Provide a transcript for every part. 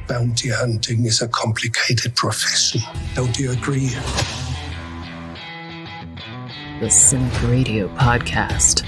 Bounty hunting is a complicated profession. Don't you agree? The Cinik Radio Podcast.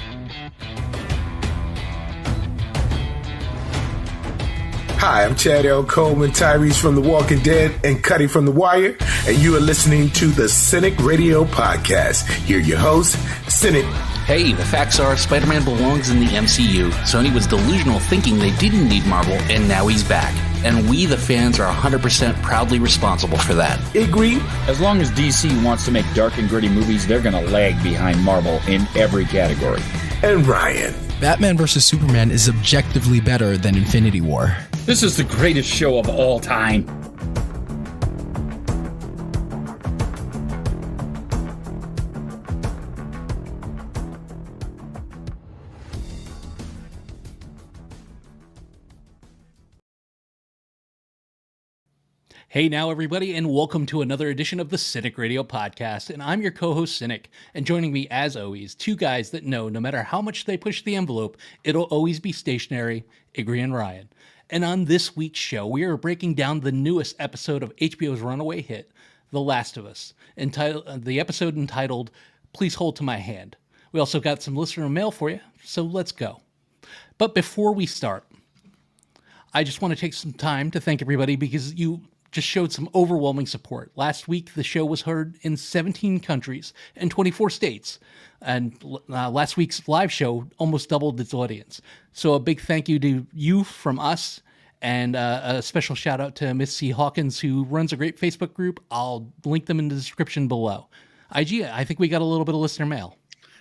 Hi, I'm Chad L. Coleman, Tyrese from The Walking Dead, and Cuddy from The Wire, and you are listening to the Cinik Radio Podcast. Here are your hosts, Cinik. Hey, the facts are Spider-Man belongs in the MCU. Sony was delusional thinking they didn't need Marvel, and now he's back. And we, the fans, are 100% proudly responsible for that. Agree? As long as DC wants to make dark and gritty movies, they're going to lag behind Marvel in every category. And Ryan. Batman vs. Superman is objectively better than Infinity War. This is the greatest show of all time. Hey now, everybody, and welcome to another edition of the Cinik Radio Podcast. And I'm your co-host, Cinik. And joining me, as always, two guys that know no matter how much they push the envelope, it'll always be stationary, Igri and Ryan. And on this week's show, we are breaking down the newest episode of HBO's runaway hit, The Last of Us, the episode entitled, Please Hold to My Hand. We also got some listener mail for you, so let's go. But before we start, I just want to take some time to thank everybody because you just showed some overwhelming support. Last week, the show was heard in 17 countries and 24 states. And last week's live show almost doubled its audience. So a big thank you to you from us. And a special shout out to Miss C. Hawkins, who runs a great Facebook group. I'll link them in the description below. IG, I think we got a little bit of listener mail.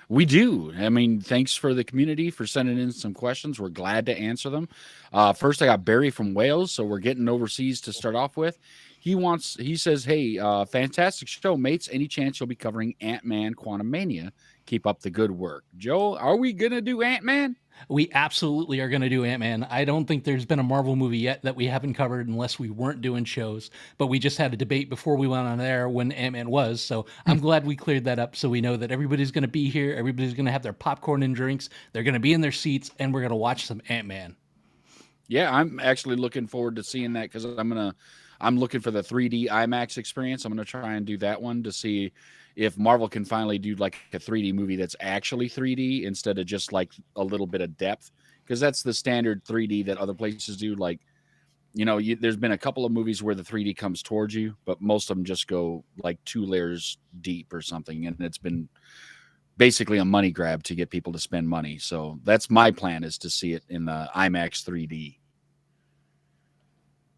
We do. I mean, thanks for the community for sending in some questions. We're glad to answer them. First, I got Barry from Wales, so we're getting overseas to start off with. He says, hey, fantastic show, mates. Any chance you'll be covering Ant-Man Quantumania? Keep up the good work. Joe, are we going to do Ant-Man? We absolutely are going to do Ant-Man. I don't think there's been a Marvel movie yet that we haven't covered unless we weren't doing shows. But we just had a debate before we went on air when Ant-Man was. So I'm glad we cleared that up so we know that everybody's going to be here. Everybody's going to have their popcorn and drinks. They're going to be in their seats, and we're going to watch some Ant-Man. Yeah, I'm actually looking forward to seeing that because I'm looking for the 3D IMAX experience. I'm going to try and do that one to see if Marvel can finally do like a 3D movie that's actually 3D instead of just like a little bit of depth, because that's the standard 3D that other places do. Like, there's been a couple of movies where the 3D comes towards you, but most of them just go like 2 layers deep or something. And it's been basically a money grab to get people to spend money. So that's my plan, is to see it in the IMAX 3D.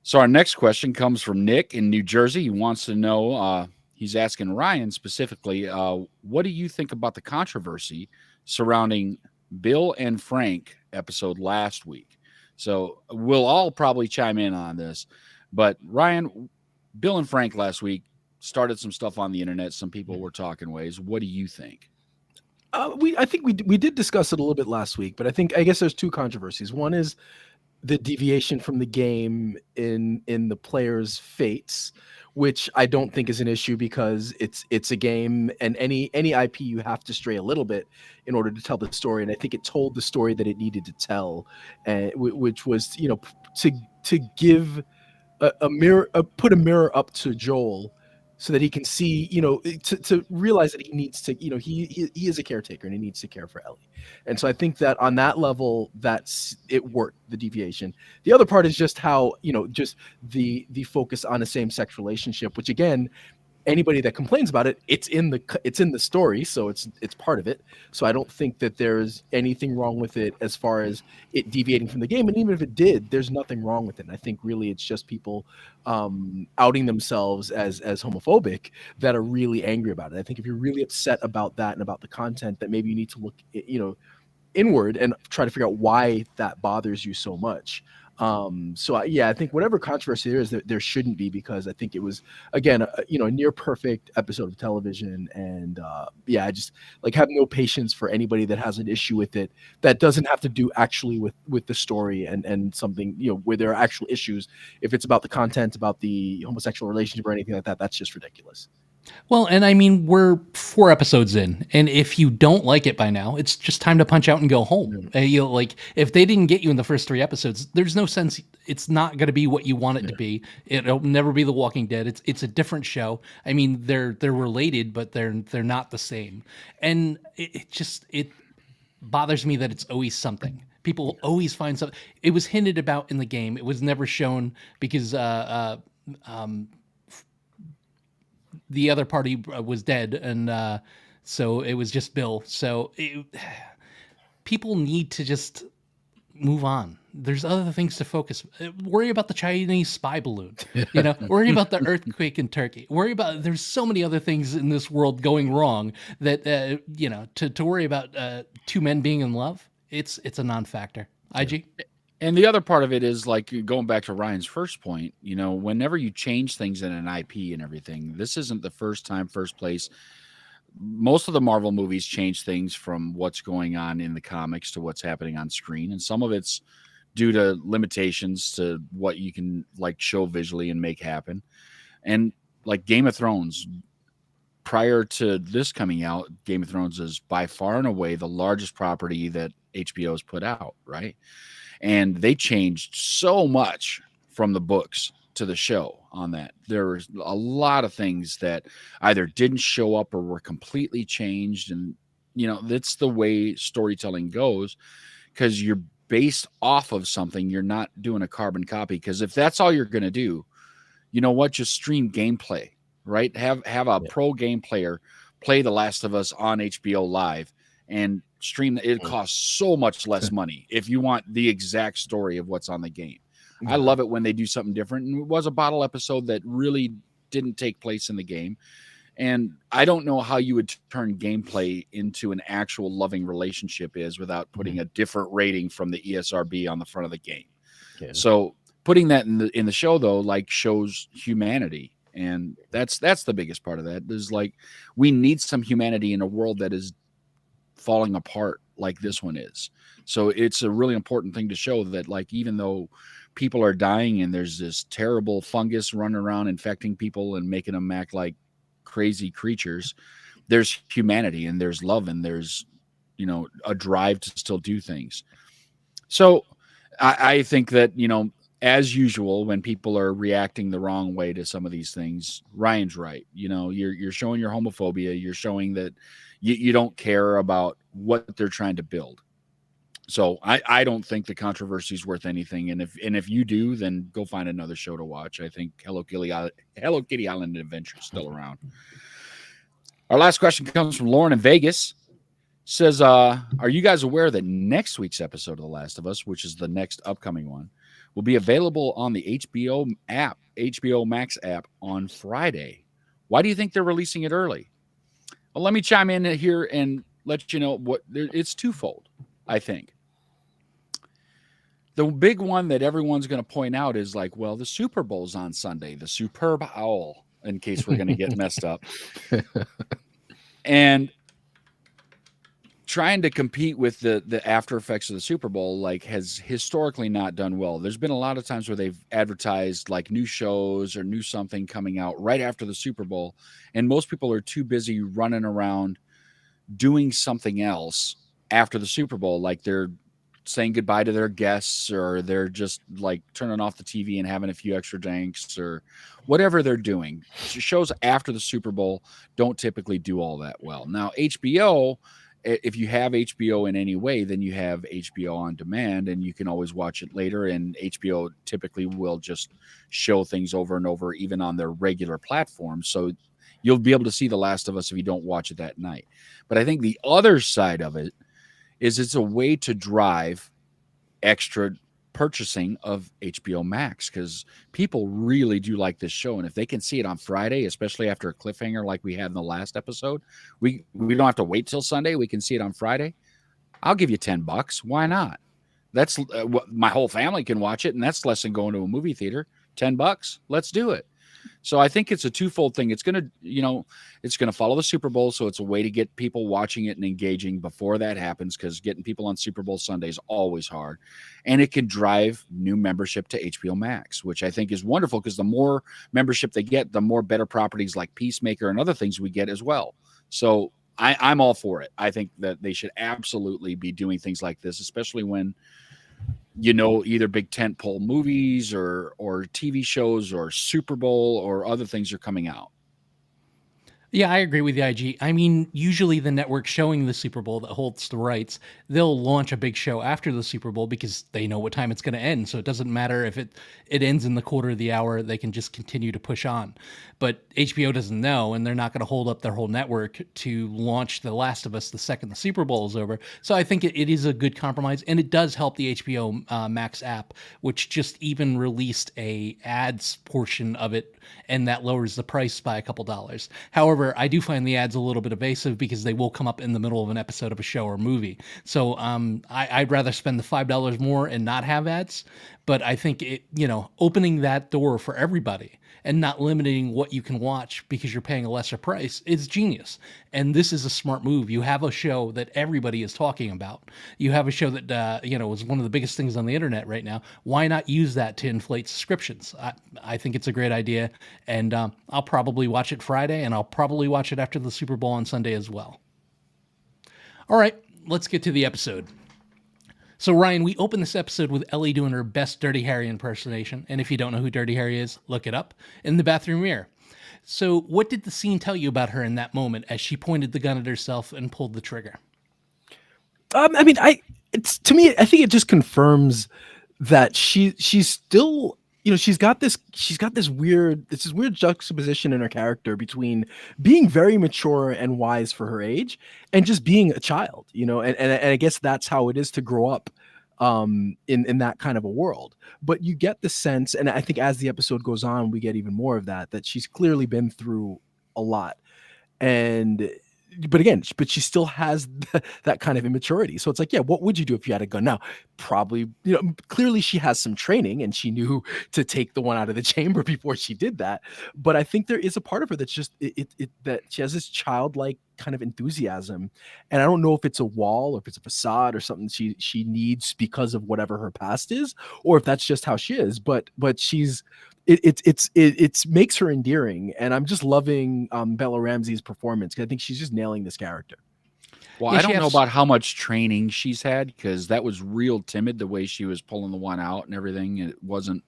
So our next question comes from Nick in New Jersey. He wants to know, he's asking Ryan specifically, what do you think about the controversy surrounding Bill and Frank episode last week? So we'll all probably chime in on this. But Ryan, Bill and Frank last week started some stuff on the internet. Some people were talking ways. What do you think? I think we did discuss it a little bit last week, but I guess there's two controversies. One is the deviation from the game in the players' fates, which I don't think is an issue because it's a game, and any IP you have to stray a little bit in order to tell the story. And I think it told the story that it needed to tell, which was to give a mirror, put a mirror up to Joel, so that he can see, to realize that he needs to, he is a caretaker and he needs to care for Ellie. And so I think that on that level, it worked, the deviation. The other part is just how, just the focus on a same-sex relationship, which again, anybody that complains about it, it's in the story, so it's part of it. So I don't think that there's anything wrong with it as far as it deviating from the game. And even if it did, there's nothing wrong with it. And I think really it's just people outing themselves as homophobic that are really angry about it. I think if you're really upset about that and about the content, that maybe you need to look, inward and try to figure out why that bothers you so much. I think whatever controversy there is, there shouldn't be, because I think it was, again, a near perfect episode of television. And I just have no patience for anybody that has an issue with it that doesn't have to do actually with the story and something, where there are actual issues. If it's about the content, about the homosexual relationship or anything like that, that's just ridiculous. Well, and I mean, we're 4 episodes in, and if you don't like it by now, it's just time to punch out and go home. You know, like if they didn't get you in the first 3 episodes, there's no sense. It's not going to be what you want it to be. It'll never be The Walking Dead. It's a different show. I mean, they're related, but they're not the same. And it bothers me that it's always something. People always find something. It was hinted about in the game. It was never shown because the other party was dead, and so it was just Bill. So people need to just move on. There's other things to focus. Worry about the Chinese spy balloon. You know, worry about the earthquake in Turkey. Worry about. There's so many other things in this world going wrong that you know, to worry about 2 men being in love. It's a non-factor. IG. And the other part of it is like going back to Ryan's first point, you know, whenever you change things in an IP and everything, this isn't the first place. Most of the Marvel movies change things from what's going on in the comics to what's happening on screen. And some of it's due to limitations to what you can like show visually and make happen. And like Game of Thrones, prior to this coming out, Game of Thrones is by far and away the largest property that HBO's put out, right? And they changed so much from the books to the show on that. There was a lot of things that either didn't show up or were completely changed. And, you know, that's the way storytelling goes because you're based off of something. You're not doing a carbon copy because if that's all you're going to do, you know what? Just stream gameplay, right? Have a pro game player play The Last of Us on HBO Live and stream. It costs so much less money if you want the exact story of what's on the game. I love it when they do something different. And it was a bottle episode that really didn't take place in the game. And I don't know how you would turn gameplay into an actual loving relationship is without putting a different rating from the ESRB on the front of the game. Yeah. So putting that in the show though, like shows humanity. And that's the biggest part of that. There's like, we need some humanity in a world that is falling apart like this one is. So it's a really important thing to show that like, even though people are dying and there's this terrible fungus running around infecting people and making them act like crazy creatures, there's humanity and there's love and there's, you know, a drive to still do things. So I think that, you know, as usual, when people are reacting the wrong way to some of these things, Ryan's right. You know, you're showing your homophobia. You're showing that you don't care about what they're trying to build. So I don't think the controversy is worth anything. And if you do, then go find another show to watch. I think Hello Kitty Island Adventure is still around. Our last question comes from Lauren in Vegas. Says, are you guys aware that next week's episode of The Last of Us, which is the next upcoming one, will be available on the HBO app, HBO Max app on Friday? Why do you think they're releasing it early? Well, let me chime in here and let you know it's twofold, I think. The big one that everyone's going to point out is like, well, the Super Bowl's on Sunday, the Superb Owl, in case we're going to get messed up. And trying to compete with the after effects of the Super Bowl, like, has historically not done well. There's been a lot of times where they've advertised like new shows or new something coming out right after the Super Bowl. And most people are too busy running around doing something else after the Super Bowl. Like they're saying goodbye to their guests, or they're just like turning off the TV and having a few extra drinks or whatever they're doing. Shows after the Super Bowl don't typically do all that well. Now, HBO, if you have HBO in any way, then you have HBO on demand and you can always watch it later. And HBO typically will just show things over and over, even on their regular platform. So you'll be able to see The Last of Us if you don't watch it that night. But I think the other side of it is it's a way to drive extra purchasing of HBO Max, because people really do like this show. And if they can see it on Friday, especially after a cliffhanger like we had in the last episode, we don't have to wait till Sunday. We can see it on Friday. I'll give you $10. Why not? That's my whole family can watch it, and that's less than going to a movie theater. $10. Let's do it. So I think it's a twofold thing. It's going to follow the Super Bowl. So it's a way to get people watching it and engaging before that happens, because getting people on Super Bowl Sunday is always hard. And it can drive new membership to HBO Max, which I think is wonderful, because the more membership they get, the more better properties like Peacemaker and other things we get as well. So I'm all for it. I think that they should absolutely be doing things like this, especially when, either big tentpole movies or TV shows or Super Bowl or other things are coming out. Yeah, I agree with you, IG. I mean, usually the network showing the Super Bowl that holds the rights, they'll launch a big show after the Super Bowl because they know what time it's going to end. So it doesn't matter if it ends in the quarter of the hour, they can just continue to push on. But HBO doesn't know, and they're not going to hold up their whole network to launch The Last of Us the second the Super Bowl is over. So I think it is a good compromise, and it does help the HBO Max app, which just even released a ads portion of it, and that lowers the price by a couple dollars. However, I do find the ads a little bit evasive because they will come up in the middle of an episode of a show or movie. So I'd rather spend the $5 more and not have ads. But I think opening that door for everybody and not limiting what you can watch because you're paying a lesser price is genius. And this is a smart move. You have a show that everybody is talking about. You have a show that is one of the biggest things on the internet right now. Why not use that to inflate subscriptions? I think it's a great idea, and I'll probably watch it Friday, and I'll probably watch it after the Super Bowl on Sunday as well. All right, let's get to the episode. So, Ryan, we open this episode with Ellie doing her best Dirty Harry impersonation. And if you don't know who Dirty Harry is, look it up, in the bathroom mirror. So what did the scene tell you about her in that moment as she pointed the gun at herself and pulled the trigger? I think it just confirms that she's still, she's got this weird juxtaposition in her character between being very mature and wise for her age and just being a child, and I guess that's how it is to grow up in that kind of a world. But you get the sense, and I think as the episode goes on, we get even more of that she's clearly been through a lot. But she still has that kind of immaturity. So it's like, yeah, what would you do if you had a gun? Now, probably, clearly she has some training and she knew to take the one out of the chamber before she did that. But I think there is a part of her that's just that she has this childlike kind of enthusiasm. And I don't know if it's a wall or if it's a facade or something she needs because of whatever her past is, or if that's just how she is. But she's it makes her endearing, and I'm just loving Bella Ramsey's performance, because I think she's just nailing this character. Well, I don't know about how much training she's had, because that was real timid the way she was pulling the one out and everything. It wasn't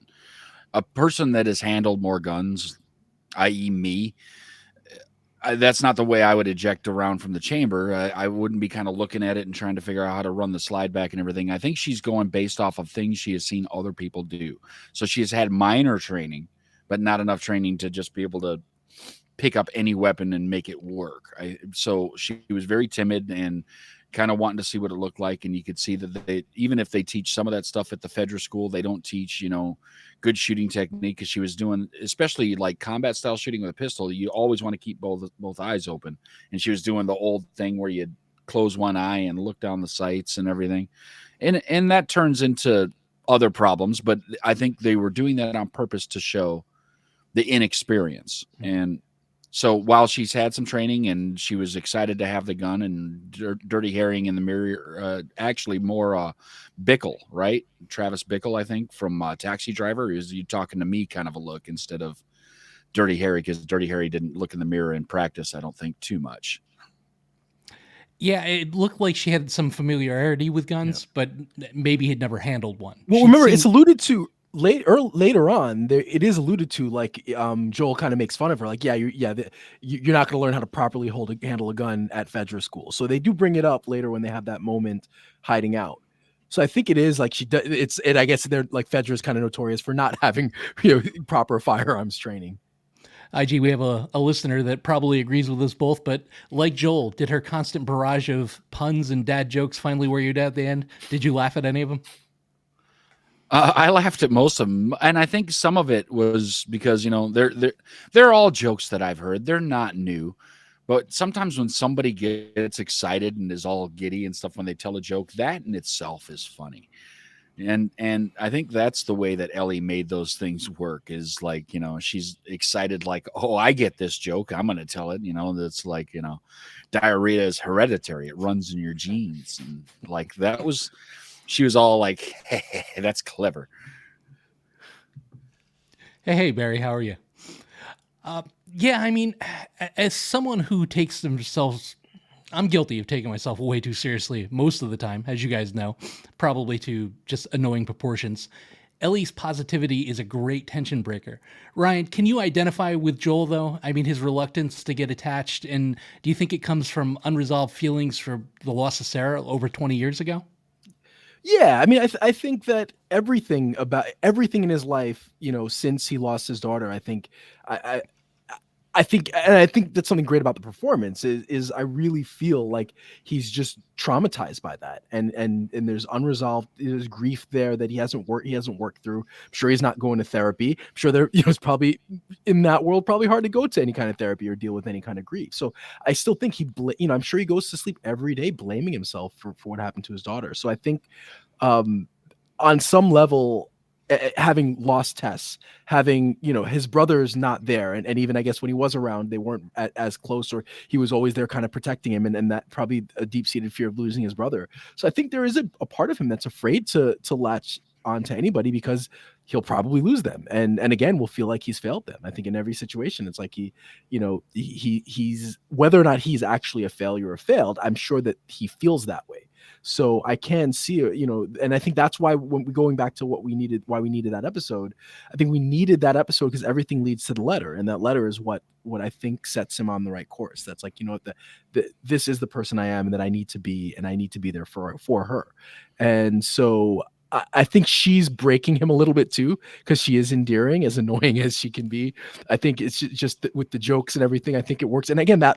a person that has handled more guns, i.e. me. That's not the way I would eject around from the chamber. I wouldn't be kind of looking at it and trying to figure out how to run the slide back and everything. I think she's going based off of things she has seen other people do. So she has had minor training, but not enough training to just be able to pick up any weapon and make it work. So she was very timid and kind of wanting to see what it looked like. And you could see that even if they teach some of that stuff at the Federal School, they don't teach, good shooting technique, because she was doing, especially like combat style shooting with a pistol, you always want to keep both eyes open. And she was doing the old thing where you close one eye and look down the sights and everything. And that turns into other problems, but I think they were doing that on purpose to show the inexperience. And so while she's had some training and she was excited to have the gun and Dirty Harrying in the mirror, actually more Bickle, right? Travis Bickle, I think, from Taxi Driver. Is you talking to me kind of a look instead of Dirty Harry, because Dirty Harry didn't look in the mirror in practice, I don't think, too much. Yeah, it looked like she had some familiarity with guns, but maybe had never handled one. Well, remember, it's alluded to later on, it is alluded to, like Joel kind of makes fun of her, like, you're not going to learn how to properly handle a gun at Fedra School. So they do bring it up later when they have that moment hiding out. So I think it is like I guess they're like, Fedra is kind of notorious for not having proper firearms training. IG, we have a listener that probably agrees with us both, but like Joel, did her constant barrage of puns and dad jokes finally wear you down at the end? Did you laugh at any of them? I laughed at most of them, and I think some of it was because they're all jokes that I've heard. They're not new, but sometimes when somebody gets excited and is all giddy and stuff when they tell a joke, that in itself is funny. And I think that's the way that Ellie made those things work, is like, she's excited, like, oh, I get this joke, I'm gonna tell it. That's like, diarrhea is hereditary, it runs in your genes. And like, she was all like, hey, that's clever. Hey, Barry, how are you? Yeah, I mean, as someone who takes themselves, I'm guilty of taking myself way too seriously most of the time, as you guys know, probably to just annoying proportions. Ellie's positivity is a great tension breaker. Ryan, can you identify with Joel, though? I mean, his reluctance to get attached, and do you think it comes from unresolved feelings for the loss of Sarah over 20 years ago? Yeah, I mean, I think that everything in his life, since he lost his daughter, I think, and I think that's something great about the performance is I really feel like he's just traumatized by that, and there's there's grief there that he hasn't worked through. I'm sure he's not going to therapy. I'm sure it's probably in that world probably hard to go to any kind of therapy or deal with any kind of grief. So I still think I'm sure he goes to sleep every day blaming himself for what happened to his daughter. So I think, on some level, having lost Tess, having, his brother's not there. And even, I guess, when he was around, they weren't as close, or he was always there kind of protecting him. And that probably a deep seated fear of losing his brother. So I think there is a part of him that's afraid to latch onto anybody, because he'll probably lose them. And again, will feel like he's failed them. I think in every situation, it's like he's whether or not he's actually a failure or failed, I'm sure that he feels that way. So I can see, and I think that's why, when we going back to why we needed that episode, I think we needed that episode because everything leads to the letter, and that letter is what I think sets him on the right course. That's like, this is the person I am, and that I need to be, and I need to be there for her. And so I think she's breaking him a little bit too, because she is endearing, as annoying as she can be. I think it's just with the jokes and everything, I think it works. And again, that,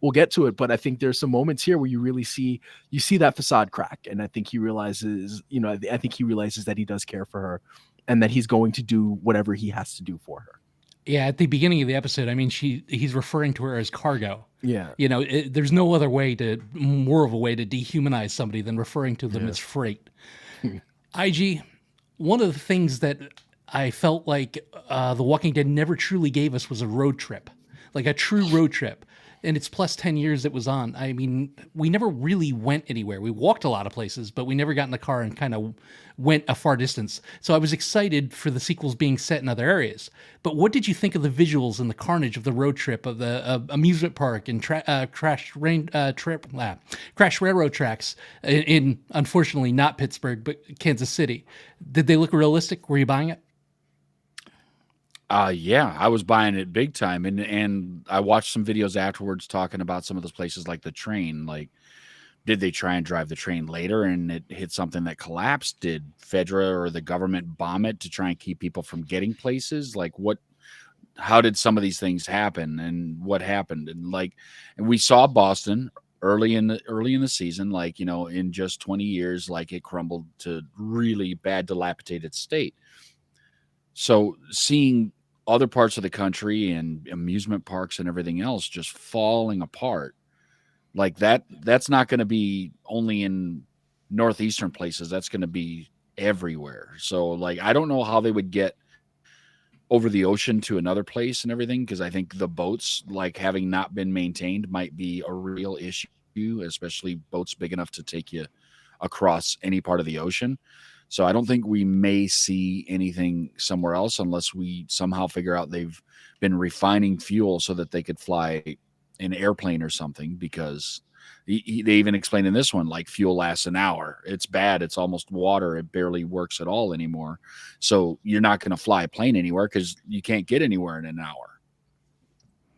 we'll get to it, but I think there's some moments here where you really see that facade crack. And I think he realizes, I think he realizes that he does care for her, and that he's going to do whatever he has to do for her. Yeah, at the beginning of the episode, I mean, he's referring to her as cargo. Yeah. There's no other more of a way to dehumanize somebody than referring to them as freight. IG, one of the things that I felt like The Walking Dead never truly gave us was a road trip, like a true road trip. And it's plus 10 years it was on. I mean, we never really went anywhere. We walked a lot of places, but we never got in the car and kind of went a far distance. So I was excited for the sequels being set in other areas. But what did you think of the visuals and the carnage of the road trip, of the amusement park and crash railroad tracks in, unfortunately, not Pittsburgh, but Kansas City? Did they look realistic? Were you buying it? Yeah, I was buying it big time, and I watched some videos afterwards talking about some of those places, like the train. Like, did they try and drive the train later and it hit something that collapsed? Did Fedra or the government bomb it to try and keep people from getting places? Like, how did some of these things happen, and what happened? And we saw Boston early in the season, like, in just 20 years, like, it crumbled to really bad, dilapidated state. So seeing other parts of the country and amusement parks and everything else just falling apart like that's not going to be only in northeastern places. That's going to be everywhere. So, like, I don't know how they would get over the ocean to another place and everything, because I think the boats, like, having not been maintained, might be a real issue, especially boats big enough to take you across any part of the ocean. So I don't think we may see anything somewhere else unless we somehow figure out they've been refining fuel so that they could fly an airplane or something, because they even explained in this one, like, fuel lasts an hour. It's bad. It's almost water. It barely works at all anymore. So you're not going to fly a plane anywhere because you can't get anywhere in an hour.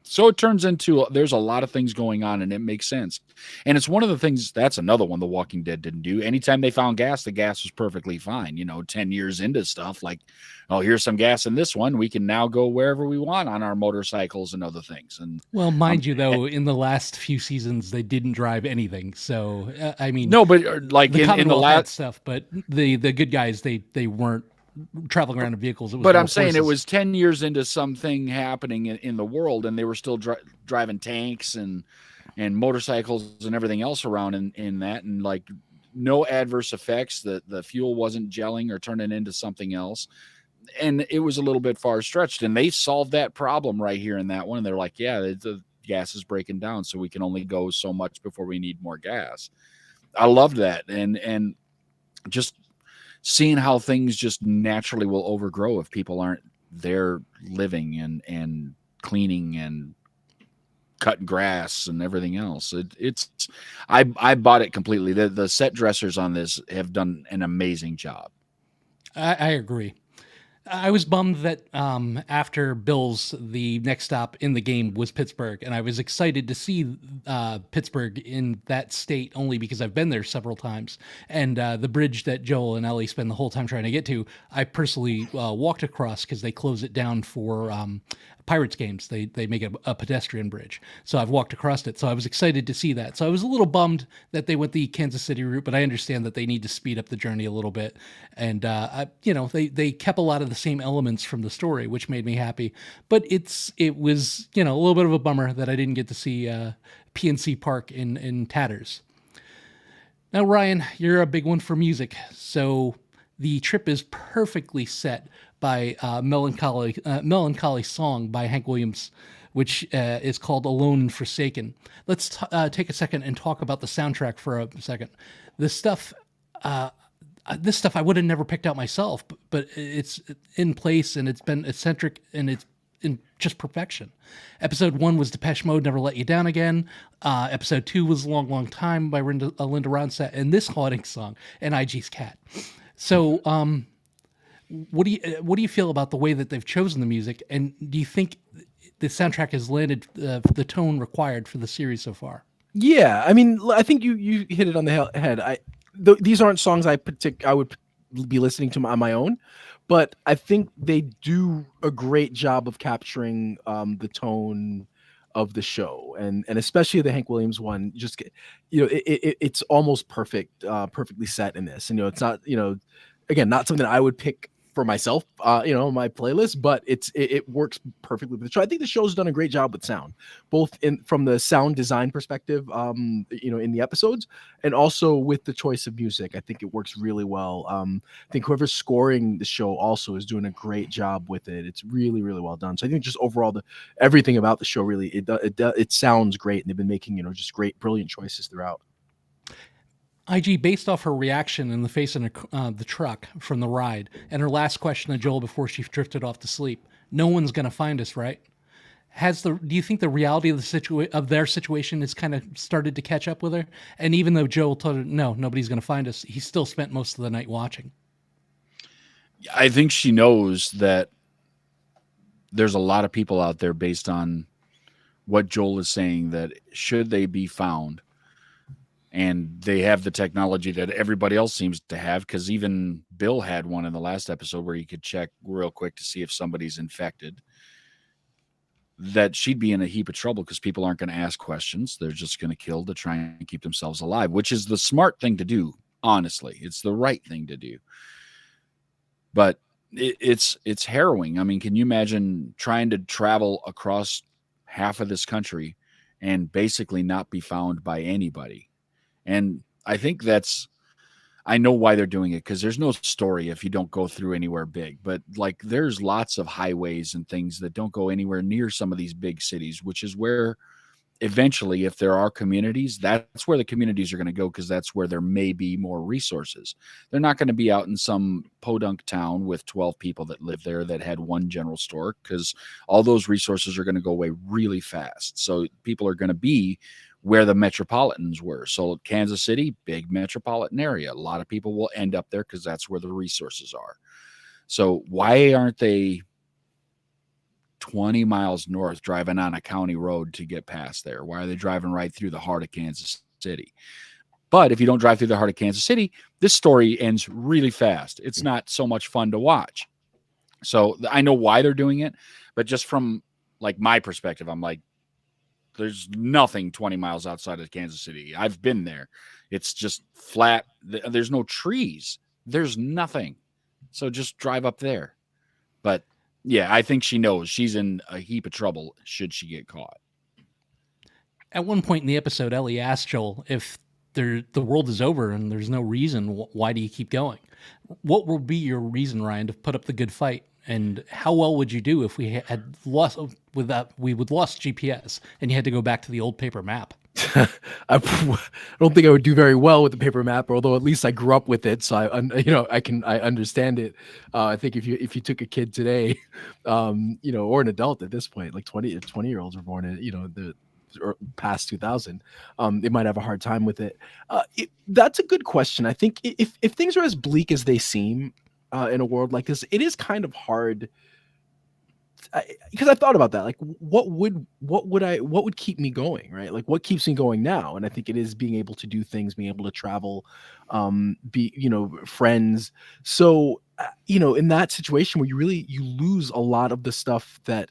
So it turns into, there's a lot of things going on, and it makes sense. And it's one of the things, that's another one The Walking Dead didn't do. Anytime they found gas, the gas was perfectly fine. 10 years into stuff, like, oh, here's some gas in this one. We can now go wherever we want on our motorcycles and other things. And well, mind you, though, in the last few seasons, they didn't drive anything. So, I mean, no, but like the in the last stuff, but the good guys, they weren't traveling around in vehicles. But I'm saying it was 10 years into something happening in the world, and they were still driving tanks and motorcycles and everything else around in that. And, like, no adverse effects. The fuel wasn't gelling or turning into something else. And it was a little bit far stretched, and they solved that problem right here in that one. They're like, yeah, the gas is breaking down, so we can only go so much before we need more gas. I loved that. And just seeing how things just naturally will overgrow if people aren't there living and cleaning and cutting grass and everything else. I bought it completely. The set dressers on this have done an amazing job. I agree. I was bummed that after Bills, the next stop in the game was Pittsburgh, and I was excited to see Pittsburgh in that state only because I've been there several times. And the bridge that Joel and Ellie spend the whole time trying to get to, I personally walked across because they close it down for Pirates games. They make it a pedestrian bridge. So I've walked across it. So I was excited to see that. So I was a little bummed that they went the Kansas City route, but I understand that they need to speed up the journey a little bit. And, they kept a lot of the same elements from the story, which made me happy. But it was, a little bit of a bummer that I didn't get to see PNC Park in tatters. Now, Ryan, you're a big one for music. So the trip is perfectly set by Melancholy Song by Hank Williams, which is called Alone and Forsaken. Let's take a second and talk about the soundtrack for a second. This stuff I would have never picked out myself, but it's in place and it's been eccentric and it's in just perfection. Episode 1 was Depeche Mode, Never Let You Down Again. Episode 2 was Long, Long Time by Linda Ronstadt, and this haunting song, and IG's Cat. So, what do you feel about the way that they've chosen the music, and do you think the soundtrack has landed the tone required for the series so far? Yeah, I mean, I think you hit it on the head. These aren't songs I would be listening to on my own, but I think they do a great job of capturing the tone of the show, and especially the Hank Williams one. Just it's almost perfectly set in this. And it's not again, not something I would pick for myself, my playlist, but it works perfectly with the show. I think the show's done a great job with sound, both from the sound design perspective, in the episodes, and also with the choice of music. I think it works really well. I think whoever's scoring the show also is doing a great job with it. It's really, really well done. So I think just overall, everything about the show really it sounds great, and they've been making just great, brilliant choices throughout. IG, based off her reaction in the face of the truck from the ride, and her last question to Joel before she drifted off to sleep, no one's going to find us, right? Do you think the reality of their situation has kind of started to catch up with her? And even though Joel told her, no, nobody's going to find us, he still spent most of the night watching. I think she knows that there's a lot of people out there, based on what Joel is saying, that should they be found, and they have the technology that everybody else seems to have, because even Bill had one in the last episode where he could check real quick to see if somebody's infected, that she'd be in a heap of trouble because people aren't going to ask questions. They're just going to kill to try and keep themselves alive, which is the smart thing to do. Honestly, it's the right thing to do. But it's harrowing. I mean, can you imagine trying to travel across half of this country and basically not be found by anybody? And I think I know why they're doing it, because there's no story if you don't go through anywhere big. But there's lots of highways and things that don't go anywhere near some of these big cities, which is where eventually, if there are communities, that's where the communities are going to go, because that's where there may be more resources. They're not going to be out in some podunk town with 12 people that live there that had one general store, because all those resources are going to go away really fast. So people are going to be where the metropolitans were. So Kansas City, big metropolitan area. A lot of people will end up there because that's where the resources are. So why aren't they 20 miles north driving on a county road to get past there? Why are they driving right through the heart of Kansas City? But if you don't drive through the heart of Kansas City, this story ends really fast. It's not so much fun to watch. So I know why they're doing it, but just from my perspective, I'm like, there's nothing 20 miles outside of Kansas City. I've been there. It's just flat. There's no trees. There's nothing. So just drive up there. But yeah, I think she knows she's in a heap of trouble should she get caught. At one point in the episode, Ellie asked Joel if the world is over and there's no reason. Why do you keep going? What will be your reason, Ryan, to put up the good fight? And how well would you do if we had lost lost GPS and you had to go back to the old paper map? I don't think I would do very well with the paper map, although at least I grew up with it, so I understand it. I think if you took a kid today, or an adult at this point, like 20-year-olds were born in the past 2000, they might have a hard time with it. That's a good question. I think if things are as bleak as they seem in a world like this, it is kind of hard. Because I've thought about that, like what would keep me going, right? Like what keeps me going now? And I think it is being able to do things, being able to travel, friends. So in that situation where you lose a lot of the stuff that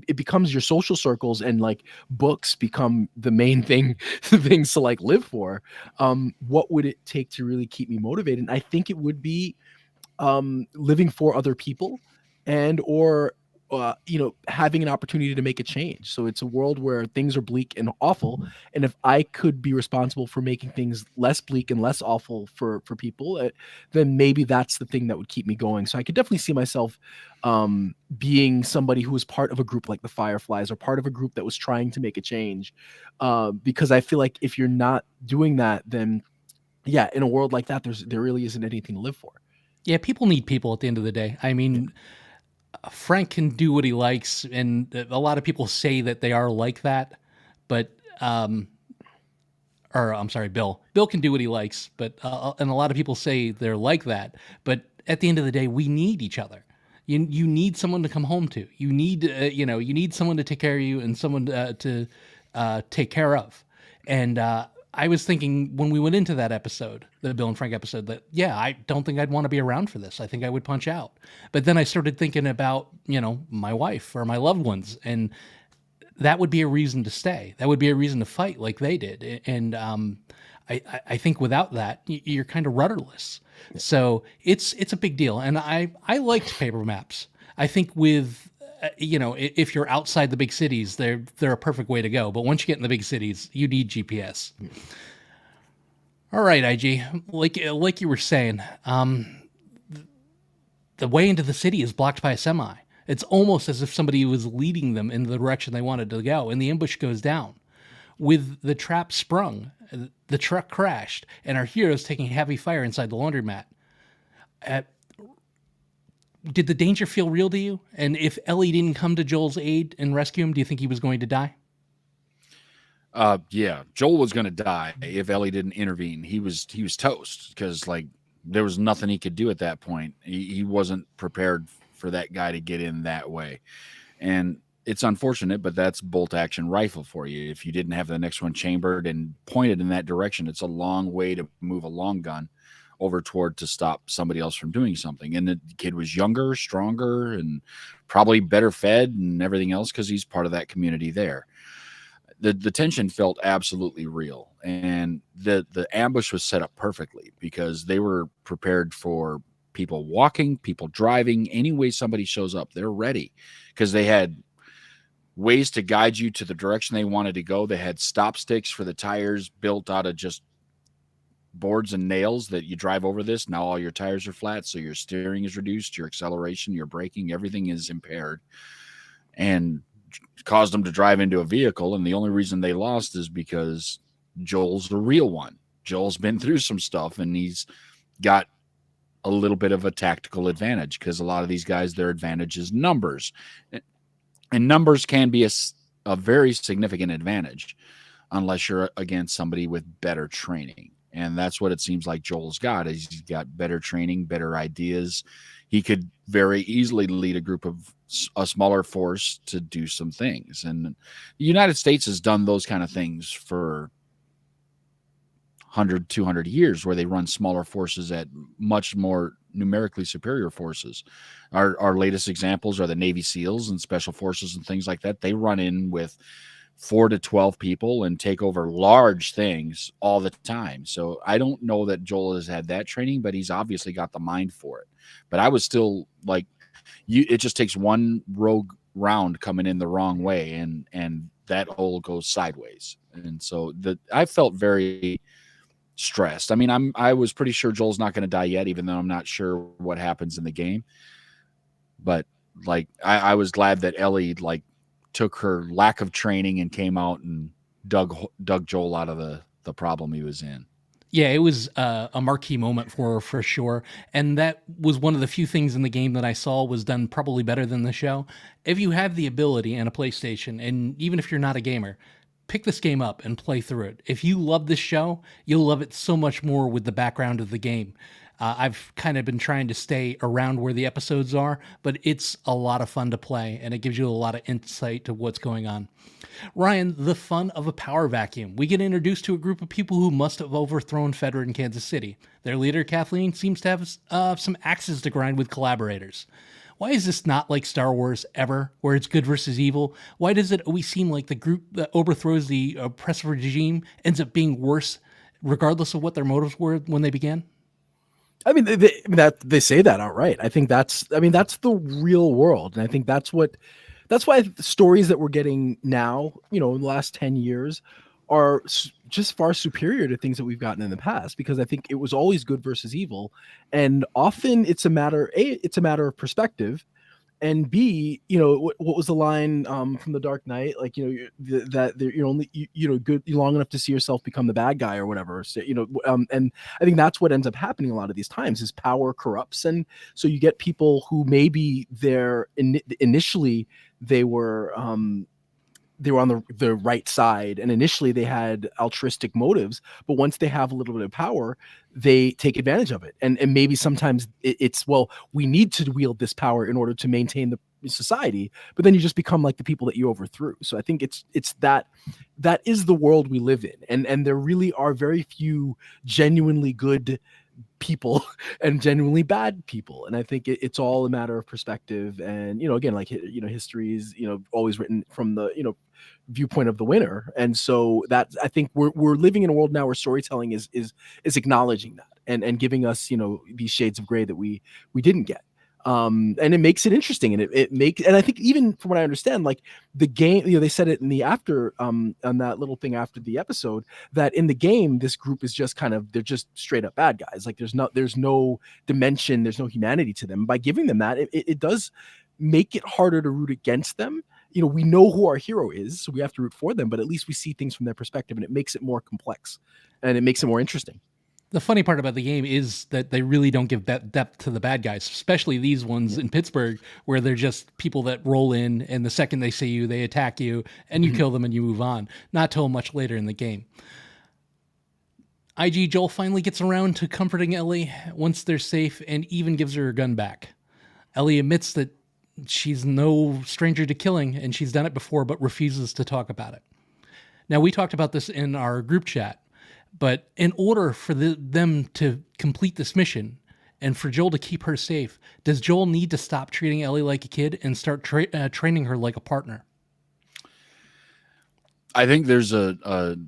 it becomes your social circles, and like books become the main things to like live for. What would it take to really keep me motivated? And I think it would be living for other people, and or having an opportunity to make a change. So it's a world where things are bleak and awful, and if I could be responsible for making things less bleak and less awful for people, then maybe that's the thing that would keep me going. So I could definitely see myself being somebody who was part of a group like the Fireflies, or part of a group that was trying to make a change, because I feel like if you're not doing that, then in a world like that, there really isn't anything to live for. Yeah, people need people at the end of the day. I mean, Frank can do what he likes, and a lot of people say that they are like that, but I'm sorry, Bill. Bill can do what he likes, but and a lot of people say they're like that. But at the end of the day, we need each other. You need someone to come home to. You need you need someone to take care of you, and someone to take care of. And I was thinking when we went into that episode, the Bill and Frank episode, that, I don't think I'd want to be around for this. I think I would punch out. But then I started thinking about, my wife or my loved ones, and that would be a reason to stay. That would be a reason to fight like they did. And I think without that, you're kind of rudderless. So it's a big deal. And I liked paper maps. I think with if you're outside the big cities, they're a perfect way to go. But once you get in the big cities, you need GPS. All right, IG, like you were saying, the way into the city is blocked by a semi. It's almost as if somebody was leading them in the direction they wanted to go, and the ambush goes down. With the trap sprung, the truck crashed, and our heroes taking heavy fire inside the laundromat. Did the danger feel real to you? And if Ellie didn't come to Joel's aid and rescue him, do you think he was going to die? Yeah, Joel was going to die if Ellie didn't intervene. He was toast, because like there was nothing he could do at that point. He wasn't prepared for that guy to get in that way. And it's unfortunate, but that's bolt action rifle for you. If you didn't have the next one chambered and pointed in that direction, it's a long way to move a long gun over toward to stop somebody else from doing something. And the kid was younger, stronger, and probably better fed and everything else, because he's part of that community there. The tension felt absolutely real, and the ambush was set up perfectly, because they were prepared for people walking, people driving. Any way somebody shows up, they're ready, because they had ways to guide you to the direction they wanted to go. They had stop sticks for the tires built out of just boards and nails that you drive over this. Now all your tires are flat, so your steering is reduced, your acceleration, your braking, everything is impaired, and caused them to drive into a vehicle. And the only reason they lost is because Joel's the real one. Joel's been through some stuff, and he's got a little bit of a tactical advantage, because a lot of these guys, their advantage is numbers, and numbers can be a very significant advantage unless you're against somebody with better training. And that's what it seems like Joel's got. He's got better training, better ideas. He could very easily lead a smaller force to do some things. And the United States has done those kind of things for 100, 200 years, where they run smaller forces at much more numerically superior forces. Our latest examples are the Navy SEALs and special forces and things like that. They run in with 4 to 12 people and take over large things all the time. So I don't know that Joel has had that training, but he's obviously got the mind for it. But I was still like, it just takes one rogue round coming in the wrong way, and that hole goes sideways. And so I felt very stressed. I mean, I was pretty sure Joel's not going to die yet, even though I'm not sure what happens in the game. But like, I was glad that Ellie like took her lack of training and came out and dug Joel out of the problem he was in. Yeah, it was a marquee moment for her, for sure. And that was one of the few things in the game that I saw was done probably better than the show. If you have the ability and a PlayStation, and even if you're not a gamer, pick this game up and play through it. If you love this show, you'll love it so much more with the background of the game. I've kind of been trying to stay around where the episodes are, but it's a lot of fun to play, and it gives you a lot of insight to what's going on. Ryan, the fun of a power vacuum. We get introduced to a group of people who must have overthrown Fedra in Kansas City. Their leader, Kathleen, seems to have some axes to grind with collaborators. Why is this not like Star Wars ever, where it's good versus evil? Why does it always seem like the group that overthrows the oppressive regime ends up being worse, regardless of what their motives were when they began? I mean, they say that outright. I think that's the real world, and I think that's why the stories that we're getting now, in the last 10 years, are just far superior to things that we've gotten in the past. Because I think it was always good versus evil, and often it's a matter of perspective, and B, what was the line from The Dark Knight? Like, that you're only good long enough to see yourself become the bad guy or whatever. So, and I think that's what ends up happening a lot of these times is power corrupts, and so you get people who maybe initially they were on the right side, and initially they had altruistic motives, but once they have a little bit of power, they take advantage of it. And maybe sometimes it's, well, we need to wield this power in order to maintain the society, but then you just become like the people that you overthrew. So I think it's that is the world we live in. And there really are very few genuinely good people and genuinely bad people, and I think it's all a matter of perspective. And again, like history is always written from the viewpoint of the winner, and so that I think we're living in a world now where storytelling is acknowledging that and giving us these shades of gray that we didn't get. And it makes it interesting, and and I think, even from what I understand, like the game, they said it in the after on that little thing after the episode, that in the game this group is just they're just straight up bad guys. Like there's no dimension, there's no humanity to them. By giving them that, it does make it harder to root against them. We know who our hero is, so we have to root for them, but at least we see things from their perspective, and it makes it more complex, and it makes it more interesting. The funny part about the game is that they really don't give depth to the bad guys, especially these ones in Pittsburgh, where they're just people that roll in, and the second they see you, they attack you, and you kill them and you move on. Not till much later in the game. IG Joel finally gets around to comforting Ellie once they're safe, and even gives her gun back. Ellie admits that she's no stranger to killing, and she's done it before, but refuses to talk about it. Now, we talked about this in our group chat, but in order for them to complete this mission and for Joel to keep her safe, does Joel need to stop treating Ellie like a kid and start training her like a partner? I think there's a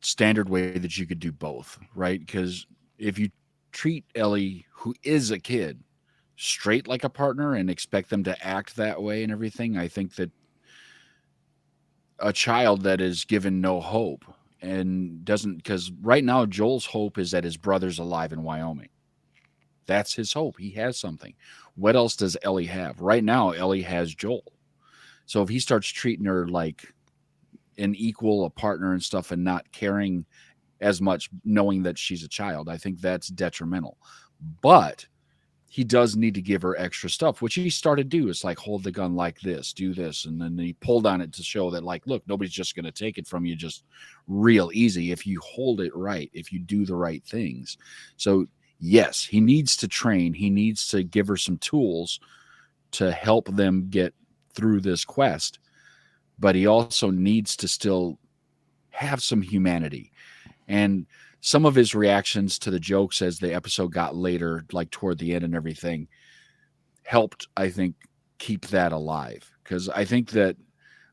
standard way that you could do both, right? Because if you treat Ellie, who is a kid, straight like a partner and expect them to act that way and everything, I think that a child that is given no hope and doesn't, because right now Joel's hope is that his brother's alive in Wyoming. That's his hope. He has something. What else does Ellie have? Right now, Ellie has Joel. So if he starts treating her like an equal, a partner and stuff, and not caring as much, knowing that she's a child, I think that's detrimental. But he does need to give her extra stuff, which he started to do. It's like, hold the gun like this, do this. And then he pulled on it to show that, like, look, nobody's just going to take it from you just real easy if you hold it right, if you do the right things. So yes, he needs to train. He needs to give her some tools to help them get through this quest. But he also needs to still have some humanity. And some of his reactions to the jokes as the episode got later, like toward the end and everything, helped, I think, keep that alive. Because I think that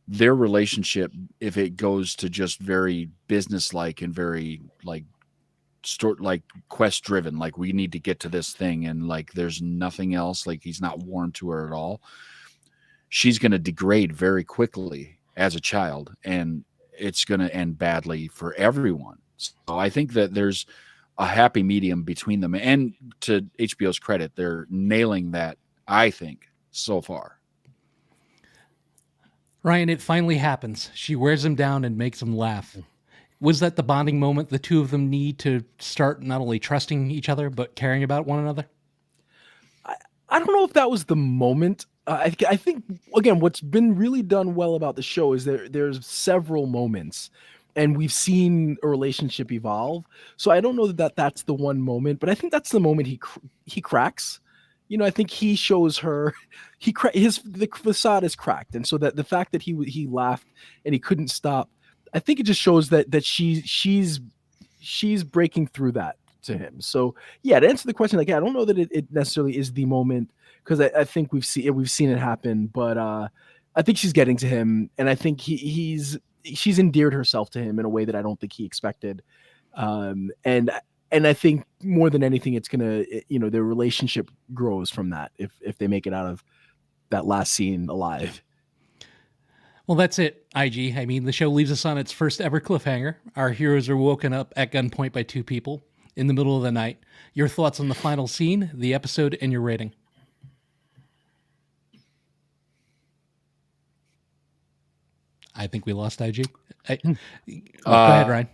their relationship, if it goes to just very business-like and very like quest driven, like we need to get to this thing and like there's nothing else, like he's not warm to her at all, she's going to degrade very quickly as a child, and it's going to end badly for everyone. So I think that there's a happy medium between them. And to HBO's credit, they're nailing that, I think, so far. Ryan, it finally happens. She wears him down and makes him laugh. Was that the bonding moment the two of them need to start not only trusting each other, but caring about one another? I don't know if that was the moment. I think, again, what's been really done well about the show is there's several moments, and we've seen a relationship evolve. So I don't know that that's the one moment, but I think that's the moment he cracks. I think he shows her the facade is cracked, and so that the fact that he laughed and he couldn't stop, I think it just shows that she's breaking through that to him. So yeah, to answer the question, I don't know that it necessarily is the moment, because I think we've seen it happen, but I think she's getting to him, and I think she's endeared herself to him in a way that I don't think he expected. And I think more than anything, it's gonna, their relationship grows from that if they make it out of that last scene alive. Well, that's it, IG. I mean, the show leaves us on its first ever cliffhanger. Our heroes are woken up at gunpoint by two people in the middle of the night. Your thoughts on the final scene, the episode, and your rating? I think we lost IG. Go ahead, Ryan.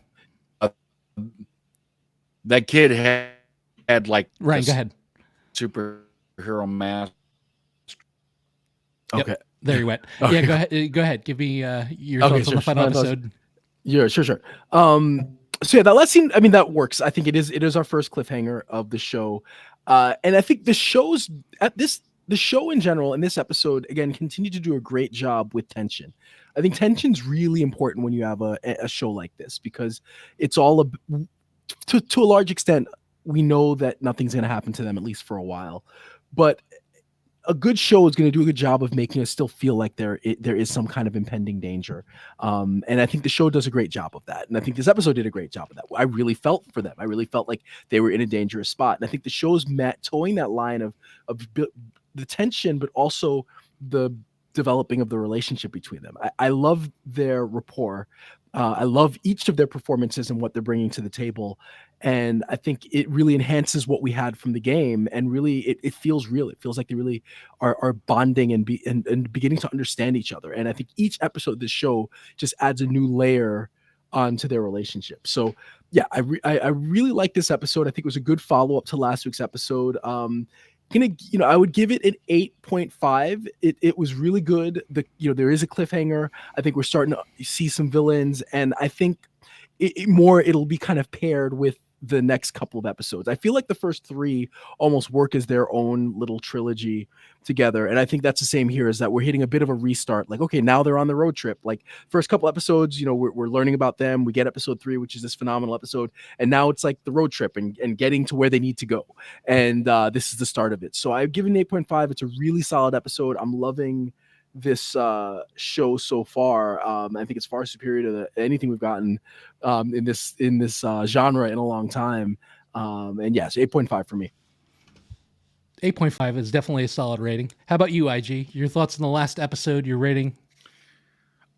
That kid had like Ryan, go ahead. Superhero mask. Yep. Okay, there you went. Okay. Yeah, go ahead. Give me your thoughts on the final episode. Yeah, sure. So yeah, that last scene, I mean, that works. I think it is our first cliffhanger of the show, and I think the show in general in this episode again continue to do a great job with tension. I think tension's really important when you have a show like this, because it's all to a large extent, we know that nothing's going to happen to them, at least for a while, but a good show is going to do a good job of making us still feel like there is some kind of impending danger. And I think the show does a great job of that. And I think this episode did a great job of that. I really felt for them. I really felt like they were in a dangerous spot. And I think the show's towing that line of the tension, but also the developing of the relationship between them. I love their rapport. I love each of their performances and what they're bringing to the table. And I think it really enhances what we had from the game. And really, it feels real. It feels like they really are bonding and beginning to understand each other. And I think each episode of this show just adds a new layer onto their relationship. So yeah, I really like this episode. I think it was a good follow-up to last week's episode. I would give it an 8.5. It was really good. There is a cliffhanger. I think we're starting to see some villains, and I think it'll be kind of paired with the next couple of episodes. I feel like the first three almost work as their own little trilogy together. And I think that's the same here, is that we're hitting a bit of a restart. Like, okay, now they're on the road trip. Like first couple episodes, we're learning about them. We get episode 3, which is this phenomenal episode. And now it's like the road trip and getting to where they need to go. And this is the start of it. So I've given 8.5. It's a really solid episode. I'm loving this show so far. I think it's far superior to anything we've gotten in this genre in a long time. And yes, 8.5 for me. 8.5 is definitely a solid rating. How about you, IG? Your thoughts on the last episode, your rating?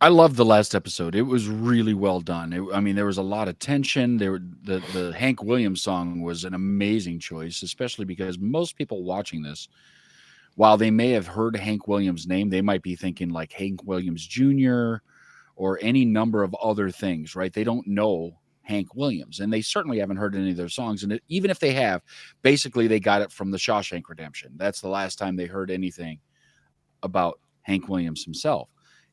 I loved the last episode. It was really well done. There was a lot of tension. The Hank Williams song was an amazing choice, especially because most people watching this, while they may have heard Hank Williams' name, they might be thinking like Hank Williams Jr. or any number of other things, right? They don't know Hank Williams, and they certainly haven't heard any of their songs. And even if they have, basically they got it from the Shawshank Redemption. That's the last time they heard anything about Hank Williams himself.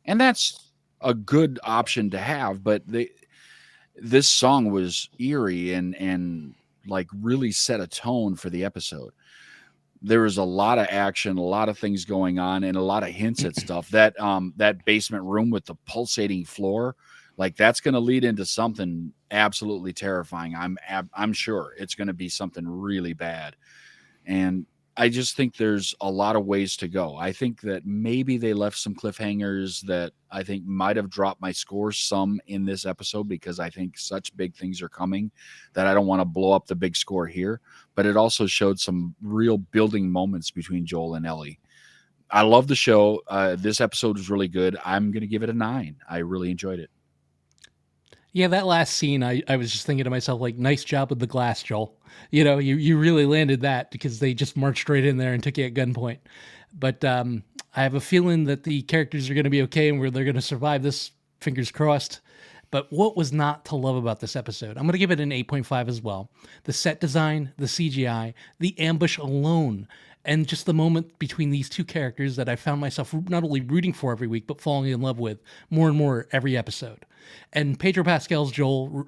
And that's a good option to have, but this song was eerie and like really set a tone for the episode. There was a lot of action, a lot of things going on, and a lot of hints at stuff. That basement room with the pulsating floor, like that's going to lead into something absolutely terrifying. I'm sure it's going to be something really bad. And I just think there's a lot of ways to go. I think that maybe they left some cliffhangers that I think might have dropped my score some in this episode, because I think such big things are coming that I don't want to blow up the big score here. But it also showed some real building moments between Joel and Ellie. I love the show. This episode was really good. I'm going to give it a 9. I really enjoyed it. Yeah, that last scene, I was just thinking to myself, like, nice job with the glass, Joel. You really landed that because they just marched right in there and took you at gunpoint. But I have a feeling that the characters are going to be okay and they're going to survive this, fingers crossed. But what was not to love about this episode? I'm going to give it an 8.5 as well. The set design, the CGI, the ambush alone, and just the moment between these two characters that I found myself not only rooting for every week, but falling in love with more and more every episode. And Pedro Pascal's Joel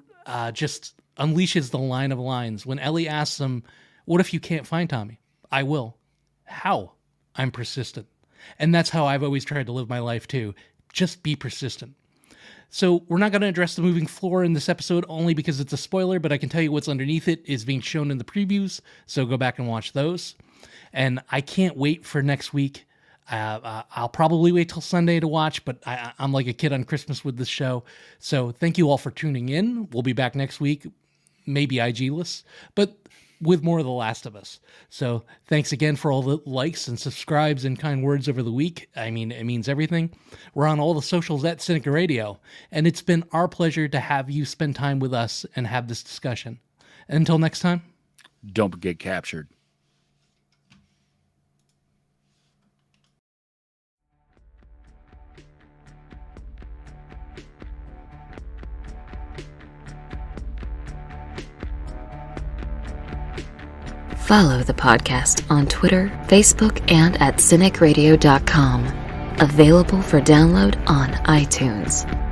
just unleashes the line of lines. When Ellie asks him, what if you can't find Tommy? I will. How? I'm persistent. And that's how I've always tried to live my life too. Just be persistent. So we're not going to address the moving floor in this episode only because it's a spoiler, but I can tell you what's underneath it is being shown in the previews. So go back and watch those. And I can't wait for next week. I'll probably wait till Sunday to watch, but I'm like a kid on Christmas with this show. So thank you all for tuning in. We'll be back next week, maybe IG-less, but with more of The Last of Us. So thanks again for all the likes and subscribes and kind words over the week. I mean, it means everything. We're on all the socials at Cinik Radio, and it's been our pleasure to have you spend time with us and have this discussion. Until next time, don't get captured. Follow the podcast on Twitter, Facebook, and at CinicRadio.com. Available for download on iTunes.